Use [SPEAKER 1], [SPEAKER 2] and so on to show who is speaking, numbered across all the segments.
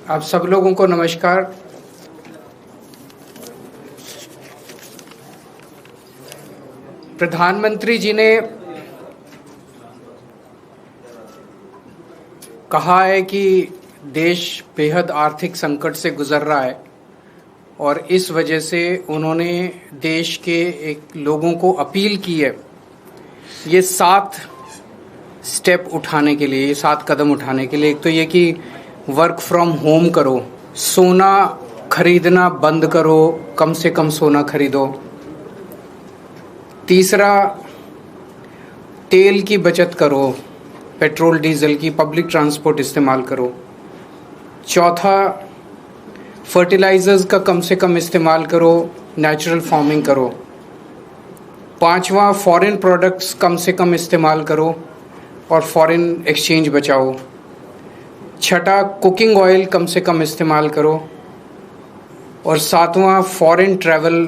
[SPEAKER 1] आप सब लोगों को नमस्कार। प्रधानमंत्री जी ने कहा है कि देश बेहद आर्थिक संकट से गुजर रहा है और इस वजह से उन्होंने देश के एक लोगों को अपील की है ये 7 स्टेप उठाने के लिए, ये 7 कदम उठाने के लिए। एक तो ये कि वर्क फ्रॉम होम करो, सोना खरीदना बंद करो, कम से कम सोना खरीदो। तीसरा, तेल की बचत करो, पेट्रोल डीजल की, पब्लिक ट्रांसपोर्ट इस्तेमाल करो। चौथा, फर्टिलाइजर्स का कम से कम इस्तेमाल करो, नेचुरल फार्मिंग करो। पांचवा, फॉरेन प्रोडक्ट्स कम से कम इस्तेमाल करो और फॉरेन एक्सचेंज बचाओ। छठा, कुकिंग ऑयल कम से कम इस्तेमाल करो। और सातवां, फॉरेन ट्रैवल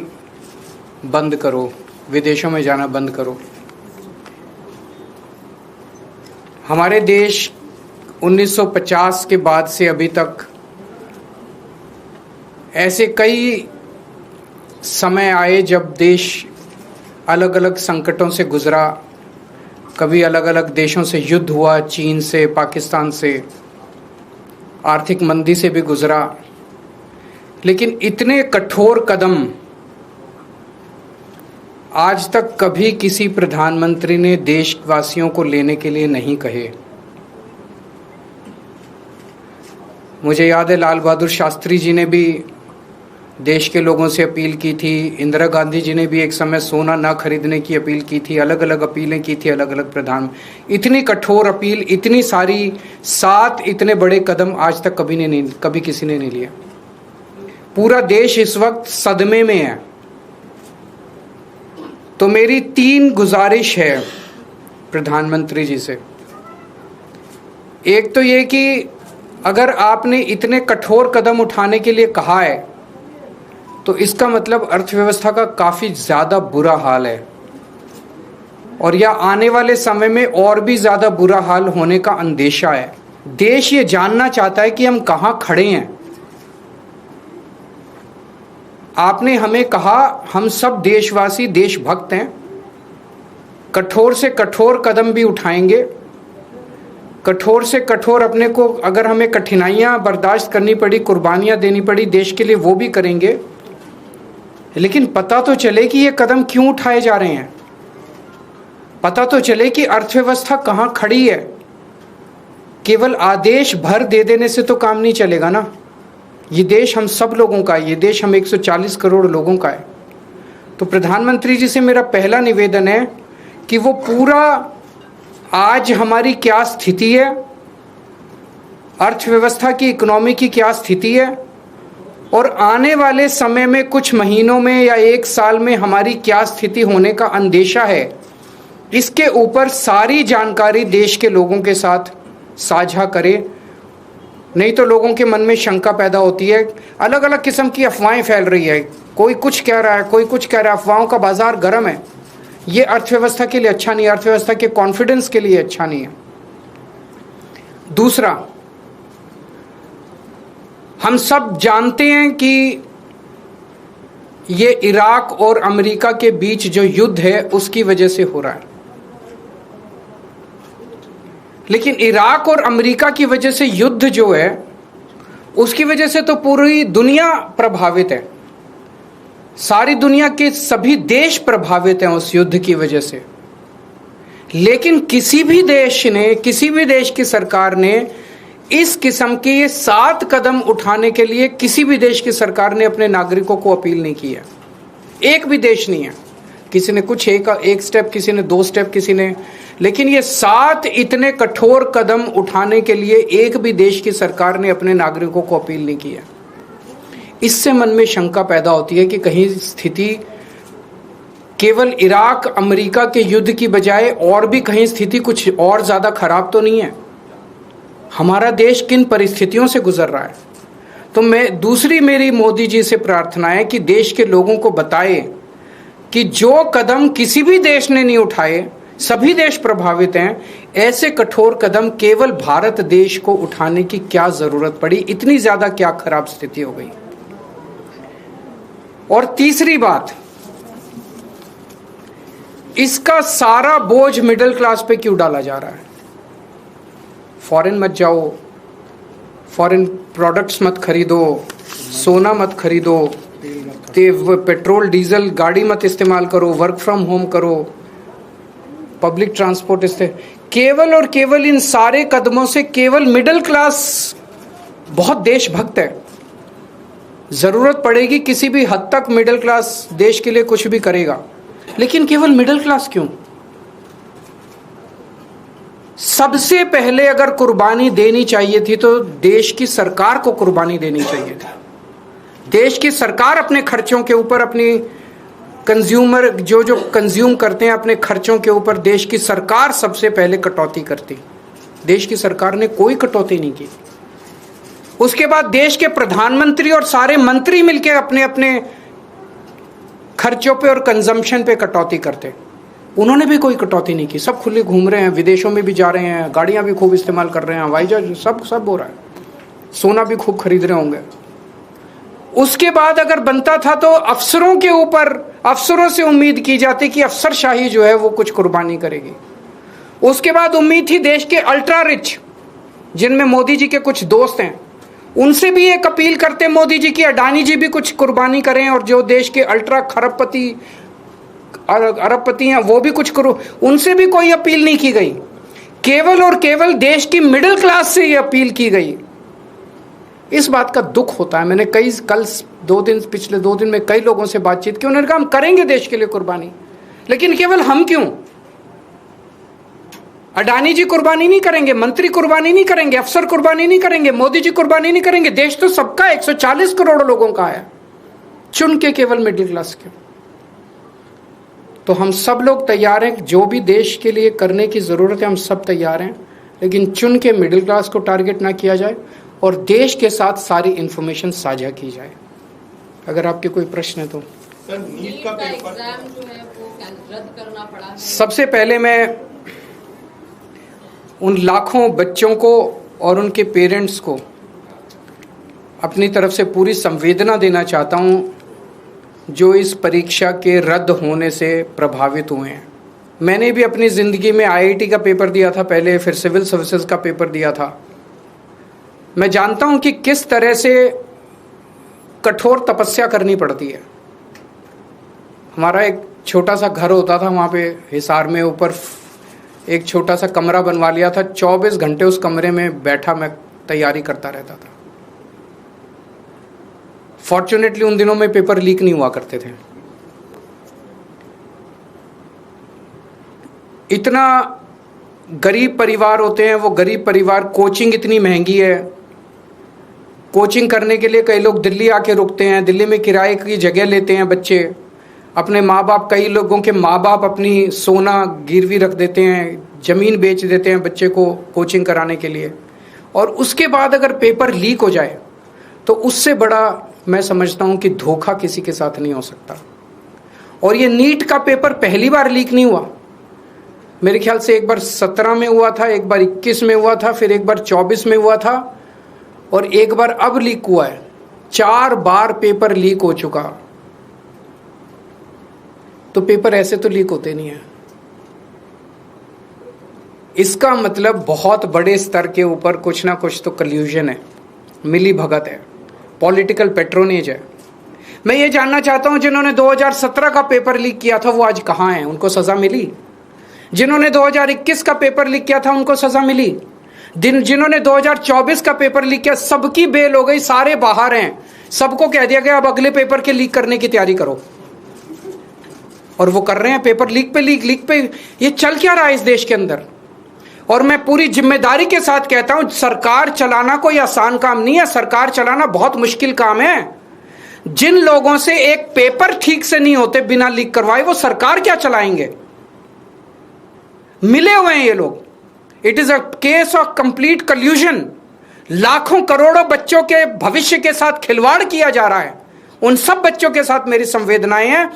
[SPEAKER 1] बंद करो, विदेशों में जाना बंद करो। हमारे देश 1950 के बाद से अभी तक ऐसे कई समय आए जब देश अलग अलग संकटों से गुजरा। कभी अलग अलग देशों से युद्ध हुआ, चीन से, पाकिस्तान से, आर्थिक मंदी से भी गुजरा। लेकिन इतने कठोर कदम आज तक कभी किसी प्रधानमंत्री ने देशवासियों को लेने के लिए नहीं कहे। मुझे याद है लाल बहादुर शास्त्री जी ने भी देश के लोगों से अपील की थी, इंदिरा गांधी जी ने भी एक समय सोना ना खरीदने की अपील की थी, अलग अलग अपीलें की थी अलग अलग प्रधान। इतनी कठोर अपील, इतनी सारी 7 इतने बड़े कदम आज तक कभी किसी ने नहीं लिया। पूरा देश इस वक्त सदमे में है। तो मेरी 3 गुजारिश है प्रधानमंत्री जी से। एक तो ये कि अगर आपने इतने कठोर कदम उठाने के लिए कहा है तो इसका मतलब अर्थव्यवस्था का काफी ज्यादा बुरा हाल है और या आने वाले समय में और भी ज्यादा बुरा हाल होने का अंदेशा है। देश ये जानना चाहता है कि हम कहां खड़े हैं। आपने हमें कहा हम सब देशवासी देशभक्त हैं, कठोर से कठोर कदम भी उठाएंगे, कठोर से कठोर अपने को अगर हमें कठिनाइयां बर्दाश्त करनी पड़ी, कुर्बानियां देनी पड़ी देश के लिए, वो भी करेंगे। लेकिन पता तो चले कि ये कदम क्यों उठाए जा रहे हैं, पता तो चले कि अर्थव्यवस्था कहां खड़ी है। केवल आदेश भर दे देने से तो काम नहीं चलेगा ना। ये देश हम सब लोगों का है, ये देश हम 140 करोड़ लोगों का है। तो प्रधानमंत्री जी से मेरा पहला निवेदन है कि वो पूरा आज हमारी क्या स्थिति है, अर्थव्यवस्था की, इकोनॉमी की क्या स्थिति है और आने वाले समय में कुछ महीनों में या 1 साल में हमारी क्या स्थिति होने का अंदेशा है, इसके ऊपर सारी जानकारी देश के लोगों के साथ साझा करे। नहीं तो लोगों के मन में शंका पैदा होती है, अलग अलग किस्म की अफवाहें फैल रही है, कोई कुछ कह रहा है, कोई कुछ कह रहा है, अफवाहों का बाजार गर्म है। ये अर्थव्यवस्था के लिए अच्छा नहीं है, अर्थव्यवस्था के कॉन्फिडेंस के लिए अच्छा नहीं है। दूसरा, हम सब जानते हैं कि ये इराक और अमेरिका के बीच जो युद्ध है उसकी वजह से हो रहा है। लेकिन इराक और अमेरिका की वजह से युद्ध जो है उसकी वजह से तो पूरी दुनिया प्रभावित है, सारी दुनिया के सभी देश प्रभावित हैं उस युद्ध की वजह से। लेकिन किसी भी देश ने, किसी भी देश की सरकार ने इस किस्म के ये 7 कदम उठाने के लिए किसी भी देश की सरकार ने अपने नागरिकों को अपील नहीं की है। एक भी देश नहीं है। किसी ने कुछ एक स्टेप, किसी ने 2 स्टेप, किसी ने, लेकिन ये 7 इतने कठोर कदम उठाने के लिए एक भी देश की सरकार ने अपने नागरिकों को अपील नहीं की है। इससे मन में शंका पैदा होती है कि कहीं स्थिति केवल इराक अमेरिका के युद्ध की बजाय और भी कहीं स्थिति कुछ और ज्यादा खराब तो नहीं है। हमारा देश किन परिस्थितियों से गुजर रहा है। तो दूसरी मेरी मोदी जी से प्रार्थना है कि देश के लोगों को बताए कि जो कदम किसी भी देश ने नहीं उठाए, सभी देश प्रभावित हैं, ऐसे कठोर कदम केवल भारत देश को उठाने की क्या जरूरत पड़ी, इतनी ज्यादा क्या खराब स्थिति हो गई। और तीसरी बात, इसका सारा बोझ मिडिल क्लास पे क्यों डाला जा रहा है? फॉरेन मत जाओ, फॉरेन प्रोडक्ट्स मत खरीदो, सोना मत खरीदो, पेट्रोल डीजल गाड़ी मत इस्तेमाल करो, वर्क फ्रॉम होम करो, पब्लिक ट्रांसपोर्ट केवल और केवल इन सारे कदमों से केवल मिडिल क्लास बहुत देशभक्त है। जरूरत पड़ेगी किसी भी हद तक मिडिल क्लास देश के लिए कुछ भी करेगा, लेकिन केवल मिडिल क्लास क्यों? सबसे पहले अगर कुर्बानी देनी चाहिए थी तो देश की सरकार को कुर्बानी देनी चाहिए थी। देश की सरकार अपने खर्चों के ऊपर, अपनी कंज्यूमर जो कंज्यूम करते हैं अपने खर्चों के ऊपर, देश की सरकार सबसे पहले कटौती करती। देश की सरकार ने कोई कटौती नहीं की। उसके बाद देश के प्रधानमंत्री और सारे मंत्री मिलकर अपने अपने खर्चों पे और कंजम्पशन पे कटौती करते। उन्होंने भी कोई कटौती नहीं की। सब खुले घूम रहे हैं, विदेशों में भी जा रहे हैं, गाड़ियां भी खूब इस्तेमाल कर रहे हैं, हवाई जहाज सब हो रहा है, सोना भी खूब खरीद रहे होंगे। उसके बाद अगर बनता था तो अफसरों के ऊपर, अफसरों से उम्मीद की जाती कि अफसरशाही जो है वो कुछ कुर्बानी करेगी। उसके बाद उम्मीद थी देश के अल्ट्रा रिच, जिनमें मोदी जी के कुछ दोस्त हैं, उनसे भी एक अपील करते मोदी जी की अडानी जी भी कुछ कुर्बानी करें, और जो देश के अल्ट्रा खरबपति अरबपति हैं वो भी कुछ करो। उनसे भी कोई अपील नहीं की गई। केवल और केवल देश की मिडिल क्लास से ये अपील की गई। इस बात का दुख होता है। मैंने पिछले 2 दिन में कई लोगों से बातचीत की, उन्होंने कहा हम करेंगे देश के लिए कुर्बानी, लेकिन केवल हम क्यों? अडानी जी कुर्बानी नहीं करेंगे, मंत्री कुर्बानी नहीं करेंगे, अफसर कुर्बानी नहीं करेंगे, मोदी जी कुर्बानी नहीं करेंगे, देश तो सबका 140 करोड़ लोगों का है, चुन के केवल मिडिल क्लास क्यों? तो हम सब लोग तैयार हैं, जो भी देश के लिए करने की जरूरत है हम सब तैयार हैं, लेकिन चुन के मिडिल क्लास को टारगेट ना किया जाए और देश के साथ सारी इंफॉर्मेशन साझा की जाए। अगर आपके कोई प्रश्न है तो।
[SPEAKER 2] सर, नीट का एग्जाम जो है वो रद्द करना पड़ा है।
[SPEAKER 1] सबसे पहले मैं उन लाखों बच्चों को और उनके पेरेंट्स को अपनी तरफ से पूरी संवेदना देना चाहता हूं जो इस परीक्षा के रद्द होने से प्रभावित हुए हैं। मैंने भी अपनी ज़िंदगी में आईआईटी का पेपर दिया था पहले, फिर सिविल सर्विसेज का पेपर दिया था। मैं जानता हूं कि किस तरह से कठोर तपस्या करनी पड़ती है। हमारा एक छोटा सा घर होता था वहाँ पे हिसार में, ऊपर एक छोटा सा कमरा बनवा लिया था। 24 घंटे उस कमरे में बैठा मैं तैयारी करता रहता था। फॉर्चुनेटली उन दिनों में पेपर लीक नहीं हुआ करते थे। इतना गरीब परिवार होते हैं, वो गरीब परिवार, कोचिंग इतनी महंगी है, कोचिंग करने के लिए कई लोग दिल्ली आके रुकते हैं, दिल्ली में किराए की जगह लेते हैं बच्चे। अपने माँ बाप, कई लोगों के माँ बाप अपनी सोना गिरवी रख देते हैं, ज़मीन बेच देते हैं बच्चे को कोचिंग कराने के लिए। और उसके बाद अगर पेपर लीक हो जाए तो उससे बड़ा मैं समझता हूँ कि धोखा किसी के साथ नहीं हो सकता। और ये नीट का पेपर पहली बार लीक नहीं हुआ। मेरे ख्याल से एक बार 17 में हुआ था, एक बार 21 में हुआ था, फिर एक बार 24 में हुआ था, और एक बार अब लीक हुआ है। 4 बार पेपर लीक हो चुका। तो पेपर ऐसे तो लीक होते नहीं है। इसका मतलब बहुत बड़े स्तर के ऊपर कुछ ना कुछ तो कल्यूजन है, मिली भगत है, पॉलिटिकल पेट्रोनेज है। मैं ये जानना चाहता हूं जिन्होंने 2017 का पेपर लीक किया था वो आज कहां हैं? उनको सजा मिली? जिन्होंने 2021 का पेपर लीक किया था उनको सजा मिली? जिन्होंने 2024 का पेपर लीक किया, सबकी बेल हो गई, सारे बाहर हैं। सबको कह दिया गया अब अगले पेपर के लीक करने की तैयारी करो, और वो कर रहे हैं। पेपर लीक पे लीक पे ये चल क्या रहा है इस देश के अंदर? और मैं पूरी जिम्मेदारी के साथ कहता हूं, सरकार चलाना कोई आसान काम नहीं है। सरकार चलाना बहुत मुश्किल काम है। जिन लोगों से एक पेपर ठीक से नहीं होते बिना लीक करवाए, वो सरकार क्या चलाएंगे? मिले हुए हैं ये लोग। It is a case of complete कल्यूजन। लाखों करोड़ों बच्चों के भविष्य के साथ खिलवाड़ किया जा रहा है। उन सब बच्चों के साथ मेरी संवेदनाएं हैं।